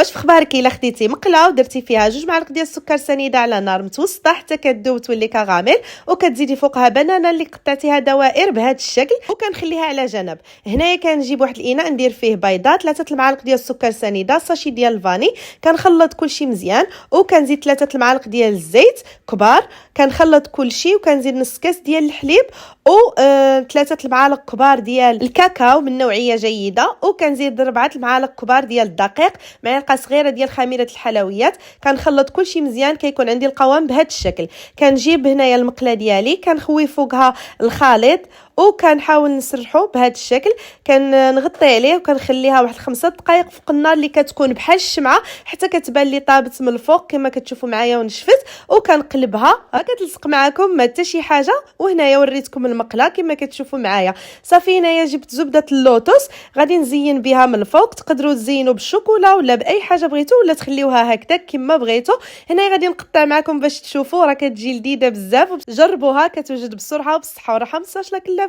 واش في اخبارك الا خديتي مقله ودرتي فيها 2 معالق ديال السكر سنيده على نار متوسطه حتى كتذوب تولي كراميل، وكتزيدي فوقها بنانه اللي قطعتيها دوائر بهذا الشكل وكنخليها على جنب. هنايا كنجيب واحد الاناء ندير فيه بيضات، 3 المعالق ديال السكر سنيده، ساشي ديال الفاني، كنخلط كلشي مزيان وكنزيد 3 المعالق ديال الزيت كبار، كنخلط كلشي وكنزيد نص كاس ديال الحليب و 3 المعالق كبار ديال الكاكاو من نوعيه جيده، وكنزيد 4 المعالق كبار ديال الدقيق، معلقه صغيره ديال خميره الحلويات. كنخلط كلشي مزيان كيكون عندي القوام بهذا الشكل. كنجيب هنايا المقله ديالي كنخوي فوقها الخليط وكنحاول نسرحو بهذا الشكل، كنغطي عليه وكنخليها واحد 5 دقائق فوق النار اللي كتكون بحال الشمعه حتى كتبان لي طابت من الفوق كما كتشوفوا معايا ونشفت، وكنقلبها كتلصق معكم ما حتى شي حاجه. وهنايا وريتكم المقله كما كتشوفوا معايا. صافي هنايا جبت زبده اللوتوس غادي نزين بها من الفوق، تقدروا تزينوا بالشوكولا ولا باي حاجه بغيتو ولا تخليوها هكذا كما بغيتو. هنايا غادي نقطع معكم باش تشوفوا، راه كتجي لذيذه بزاف، جربوها كتوجد بسرعه وبالصحه والراحه. ما تنساوش لايك الفيديو.